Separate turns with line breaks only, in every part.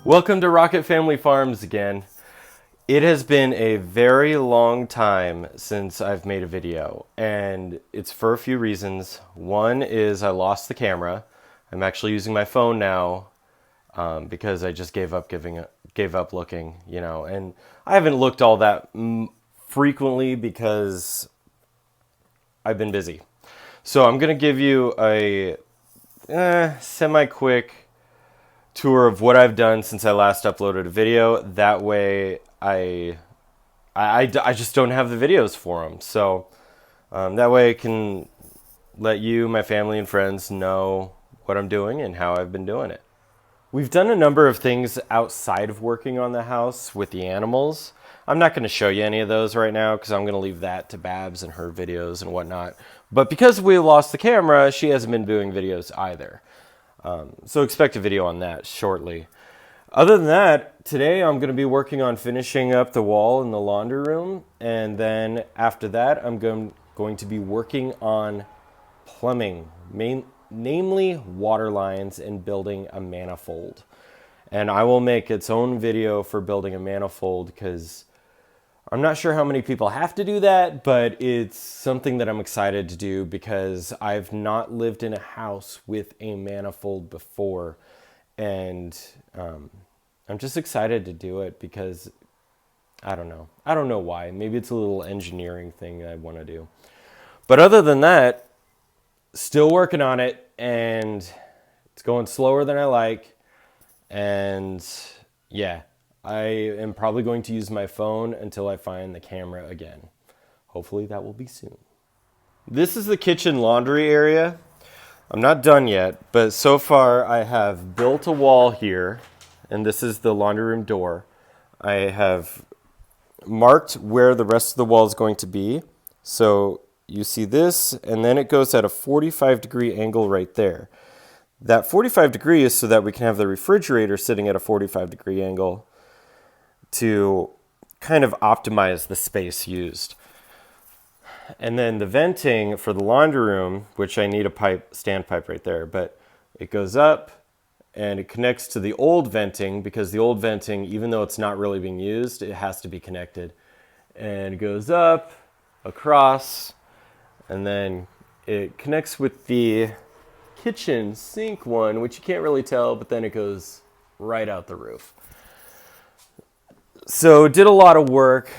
Welcome to Rocket Family Farms again. It has been a very long time since I've made a video, and it's for a few reasons. One is I lost the camera. I'm actually using my phone now because I just gave up looking, and I haven't looked all that frequently because I've been busy. So I'm gonna give you a semi-quick tour of what I've done since I last uploaded a video. That way I just don't have the videos for them. So that way I can let you, my family and friends know what I'm doing and how I've been doing it. We've done a number of things outside of working on the house with the animals. I'm not going to show you any of those right now because I'm going to leave that to Babs and her videos and whatnot. But because we lost the camera, she hasn't been doing videos either. So expect a video on that shortly. Other than that, today I'm going to be working on finishing up the wall in the laundry room. And then after that, I'm going to be working on plumbing, namely water lines and building a manifold. And I will make its own video for building a manifold because I'm not sure how many people have to do that, but it's something that I'm excited to do because I've not lived in a house with a manifold before. And I'm just excited to do it because I don't know. I don't know why. Maybe it's a little engineering thing I want to do. But other than that, still working on it, and it's going slower than I like. And yeah, I am probably going to use my phone until I find the camera again. Hopefully that will be soon. This is the kitchen laundry area. I'm not done yet, but so far I have built a wall here, and this is the laundry room door. I have marked where the rest of the wall is going to be. So you see this, and then it goes at a 45-degree angle right there. That 45 degree is so that we can have the refrigerator sitting at a 45-degree angle to kind of optimize the space used. And then the venting for the laundry room, which I need a standpipe right there, but it goes up and it connects to the old venting because the old venting, even though it's not really being used, it has to be connected. And it goes up, across, and then it connects with the kitchen sink one, which you can't really tell, but then it goes right out the roof. So did a lot of work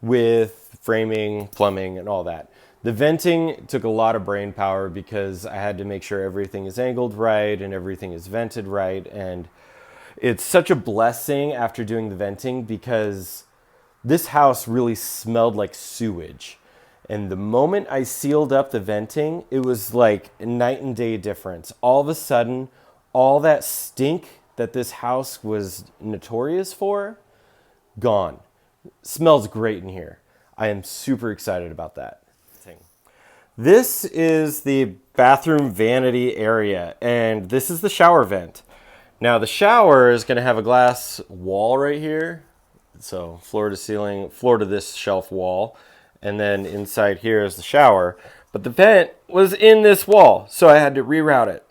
with framing, plumbing, and all that. The venting took a lot of brain power because I had to make sure everything is angled right and everything is vented right. And it's such a blessing after doing the venting because this house really smelled like sewage. And the moment I sealed up the venting, it was like a night and day difference. All of a sudden, all that stink that this house was notorious for, gone. Smells great in here. I am super excited about that. This is the bathroom vanity area, and this is the shower vent. Now the shower is going to have a glass wall right here. So floor to ceiling, floor to this shelf wall. And then inside here is the shower. But the vent was in this wall, so I had to reroute it.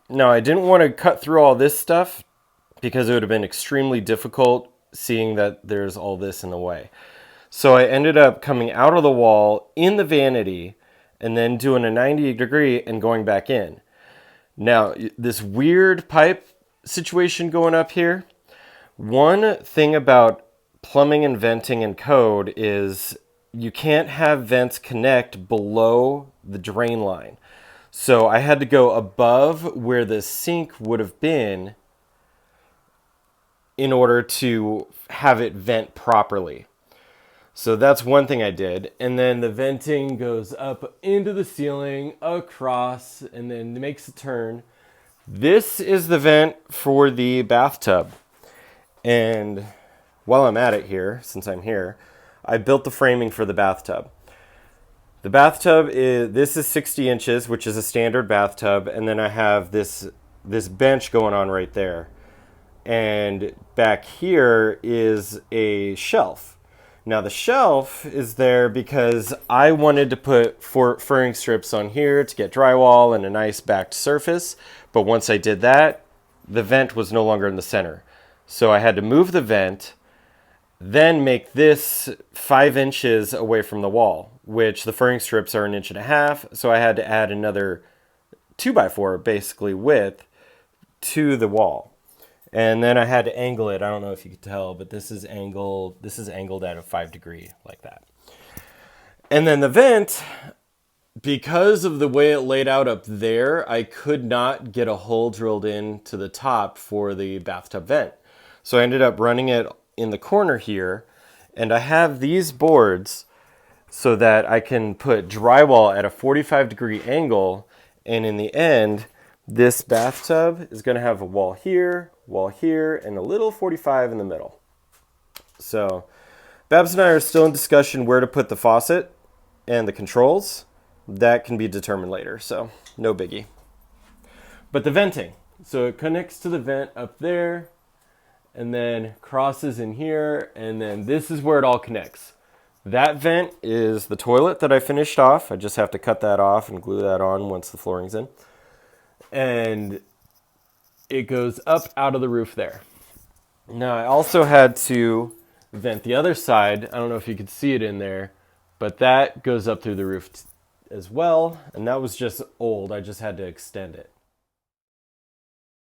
Now I didn't want to cut through all this stuff because it would have been extremely difficult seeing that there's all this in the way. So I ended up coming out of the wall in the vanity and then doing a 90 degree and going back in. Now, this weird pipe situation going up here, one thing about plumbing and venting and code is you can't have vents connect below the drain line. So I had to go above where the sink would have been in order to have it vent properly. So that's one thing I did. And then the venting goes up into the ceiling, across, and then makes a turn. This is the vent for the bathtub. And while I'm at it here, since I'm here, I built the framing for the bathtub. The bathtub this is 60 inches, which is a standard bathtub. And then I have this bench going on right there. And back here is a shelf. Now the shelf is there because I wanted to put furring strips on here to get drywall and a nice backed surface. But once I did that, the vent was no longer in the center. So I had to move the vent, then make this 5 inches away from the wall, which the furring strips are 1.5 inches. So I had to add another 2x4 basically width to the wall. And then I had to angle it. I don't know if you could tell, but this is angled at a 5-degree like that. And then the vent, because of the way it laid out up there, I could not get a hole drilled in to the top for the bathtub vent. So I ended up running it in the corner here, and I have these boards so that I can put drywall at a 45-degree angle, and in the end, this bathtub is going to have a wall here, and a little 45 in the middle. So Babs and I are still in discussion where to put the faucet and the controls. That can be determined later, so no biggie. But the venting. So it connects to the vent up there, and then crosses in here, and then this is where it all connects. That vent is the toilet that I finished off. I just have to cut that off and glue that on once the flooring's in. And it goes up out of the roof there. Now I also had to vent the other side. I don't know if you could see it in there, but that goes up through the roof as well. And that was just old. I just had to extend it.